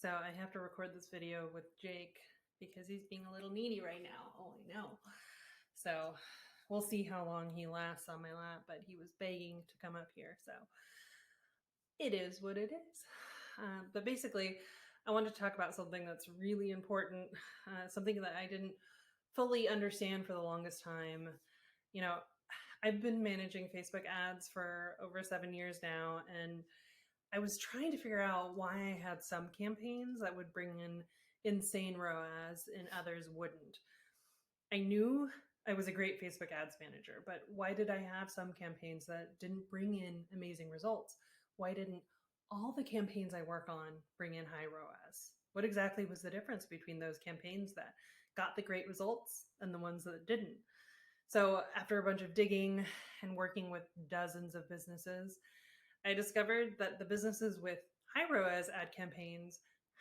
So I have to record this video with Jake because he's being a little needy right now. Oh, I know. So we'll see how long he lasts on my lap, but he was begging to come up here. So it is what it is. But basically, I want to talk about something that's really important, something that I didn't fully understand for the longest time. You know, I've been managing Facebook ads for over 7 years now, and I was trying to figure out why I had some campaigns that would bring in insane ROAS and others wouldn't. I knew I was a great Facebook ads manager, but why did I have some campaigns that didn't bring in amazing results? Why didn't all the campaigns I work on bring in high ROAS? What exactly was the difference between those campaigns that got the great results and the ones that didn't? So, after a bunch of digging and working with dozens of businesses, I discovered that the businesses with high ROAS ad campaigns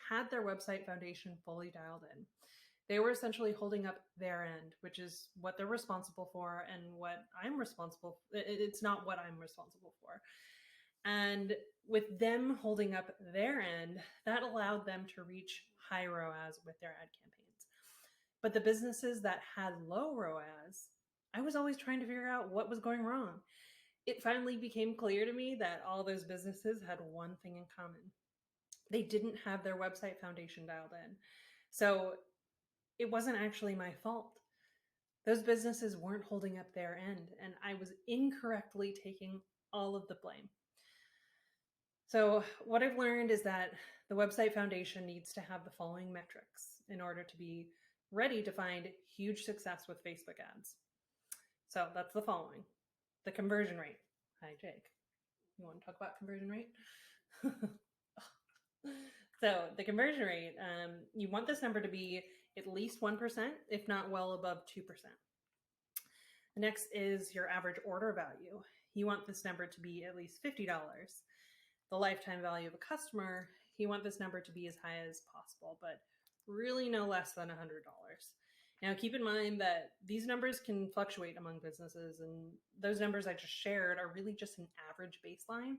had their website foundation fully dialed in. They were essentially holding up their end, which is what they're responsible for and what I'm responsible for. It's not what I'm responsible for. And with them holding up their end, that allowed them to reach high ROAS with their ad campaigns. But the businesses that had low ROAS, I was always trying to figure out what was going wrong. It finally became clear to me that all those businesses had one thing in common. They didn't have their website foundation dialed in. So it wasn't actually my fault. Those businesses weren't holding up their end, and I was incorrectly taking all of the blame. So what I've learned is that the website foundation needs to have the following metrics in order to be ready to find huge success with Facebook ads. So that's the following. The conversion rate. Hi, Jake. You want to talk about conversion rate? So the conversion rate, you want this number to be at least 1%, if not well above 2%. The next is your average order value. You want this number to be at least $50. The lifetime value of a customer, you want this number to be as high as possible, but really no less than $100. Now, keep in mind that these numbers can fluctuate among businesses, and those numbers I just shared are really just an average baseline.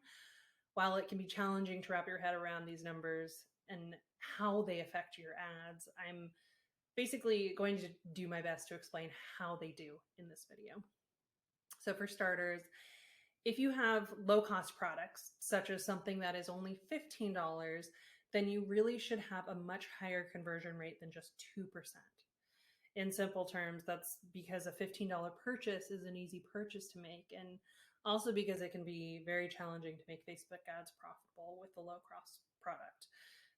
While it can be challenging to wrap your head around these numbers and how they affect your ads, I'm basically going to do my best to explain how they do in this video. So for starters, if you have low-cost products, such as something that is only $15, then you really should have a much higher conversion rate than just 2%. In simple terms, that's because a $15 purchase is an easy purchase to make, and also because it can be very challenging to make Facebook ads profitable with a low-cost product.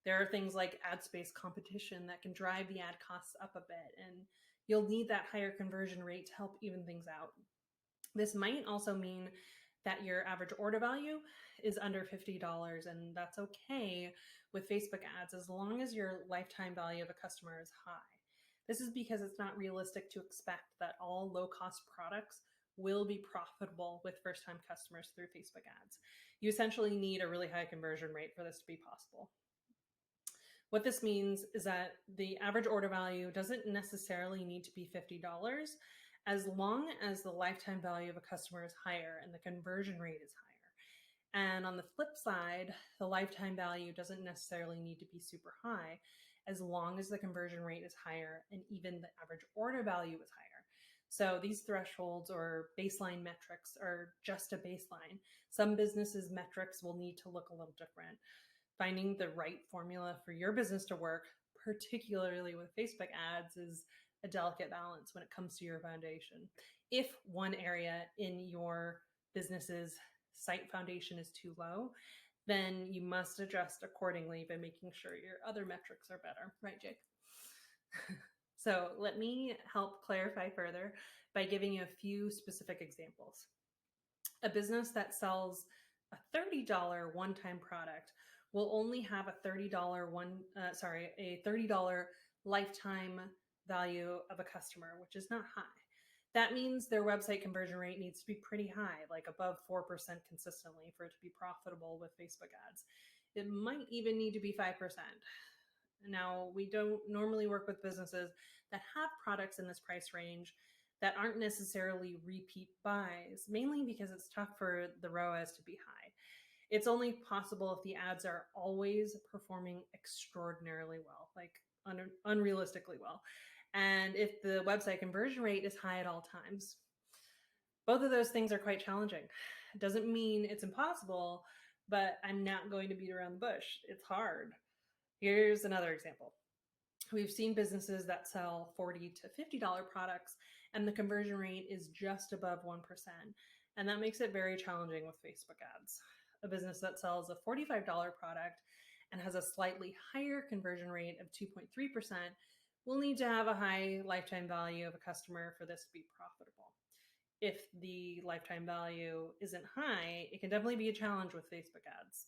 There are things like ad space competition that can drive the ad costs up a bit, and you'll need that higher conversion rate to help even things out. This might also mean that your average order value is under $50, and that's okay with Facebook ads as long as your lifetime value of a customer is high. This is because it's not realistic to expect that all low-cost products will be profitable with first-time customers through Facebook ads. You essentially need a really high conversion rate for this to be possible. What this means is that the average order value doesn't necessarily need to be $50 as long as the lifetime value of a customer is higher and the conversion rate is higher. And on the flip side, the lifetime value doesn't necessarily need to be super high as long as the conversion rate is higher and even the average order value is higher. So these thresholds or baseline metrics are just a baseline. Some businesses' metrics will need to look a little different. Finding the right formula for your business to work, particularly with Facebook ads, is a delicate balance when it comes to your foundation. If one area in your business's site foundation is too low, then you must adjust accordingly by making sure your other metrics are better. Right, Jake? So let me help clarify further by giving you a few specific examples. A business that sells a $30 one-time product will only have a $30 lifetime value of a customer, which is not high. That means their website conversion rate needs to be pretty high, like above 4% consistently for it to be profitable with Facebook ads. It might even need to be 5%. Now, we don't normally work with businesses that have products in this price range that aren't necessarily repeat buys, mainly because it's tough for the ROAS to be high. It's only possible if the ads are always performing extraordinarily well, like unrealistically well, and if the website conversion rate is high at all times. Both of those things are quite challenging. It doesn't mean it's impossible, but I'm not going to beat around the bush. It's hard. Here's another example. We've seen businesses that sell $40 to $50 products and the conversion rate is just above 1%. And that makes it very challenging with Facebook ads. A business that sells a $45 product and has a slightly higher conversion rate of 2.3% will need to have a high lifetime value of a customer for this to be profitable. If the lifetime value isn't high, it can definitely be a challenge with Facebook ads.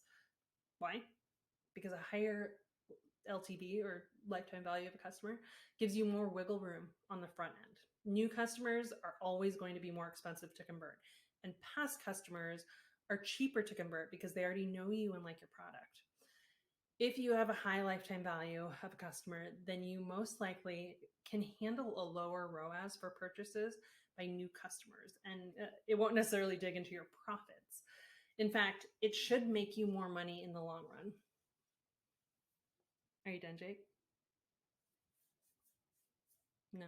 Why? Because a higher LTV, or lifetime value of a customer, gives you more wiggle room on the front end. New customers are always going to be more expensive to convert, and past customers are cheaper to convert because they already know you and like your product. If you have a high lifetime value of a customer, then you most likely can handle a lower ROAS for purchases by new customers, and it won't necessarily dig into your profits. In fact, it should make you more money in the long run. Are you done, Jake? No.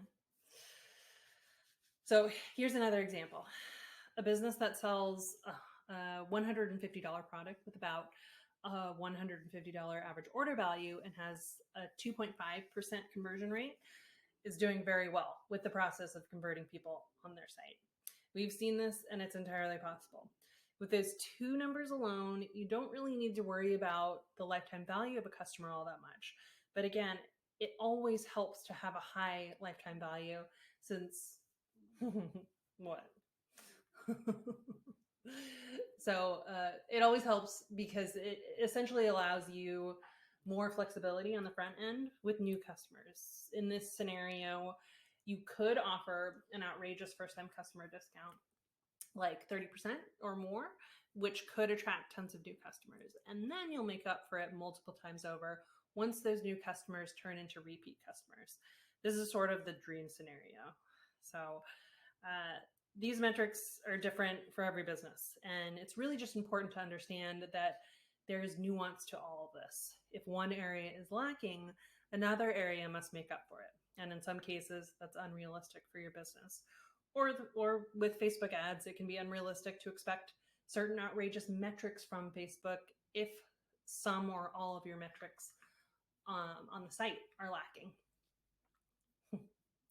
So here's another example. A business that sells a $150 product with about a $150 average order value and has a 2.5% conversion rate is doing very well with the process of converting people on their site. We've seen this, and it's entirely possible. With those two numbers alone, you don't really need to worry about the lifetime value of a customer all that much. But again, it always helps to have a high lifetime value since what? So it always helps because it essentially allows you more flexibility on the front end with new customers. In this scenario, you could offer an outrageous first-time customer discount, like 30% or more, which could attract tons of new customers. And then you'll make up for it multiple times over once those new customers turn into repeat customers. This is sort of the dream scenario. So these metrics are different for every business. And it's really just important to understand that there's nuance to all of this. If one area is lacking, another area must make up for it. And in some cases, that's unrealistic for your business. Or with Facebook ads, it can be unrealistic to expect certain outrageous metrics from Facebook if some or all of your metrics on the site are lacking.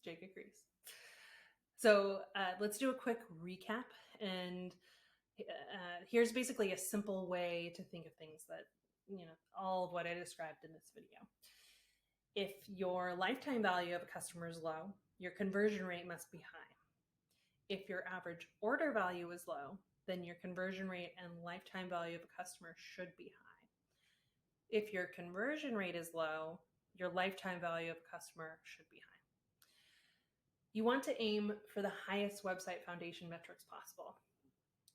Jake agrees. So let's do a quick recap. And here's basically a simple way to think of things that, all of what I described in this video. If your lifetime value of a customer is low, your conversion rate must be high. If your average order value is low, then your conversion rate and lifetime value of a customer should be high. If your conversion rate is low, your lifetime value of a customer should be high. You want to aim for the highest website foundation metrics possible.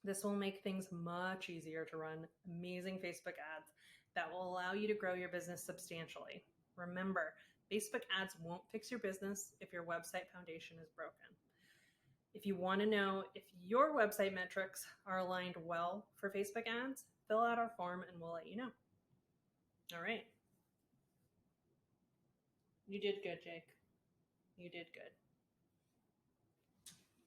This will make things much easier to run amazing Facebook ads that will allow you to grow your business substantially. Remember, Facebook ads won't fix your business if your website foundation is broken. If you want to know if your website metrics are aligned well for Facebook ads, fill out our form and we'll let you know. All right. You did good, Jake. You did good.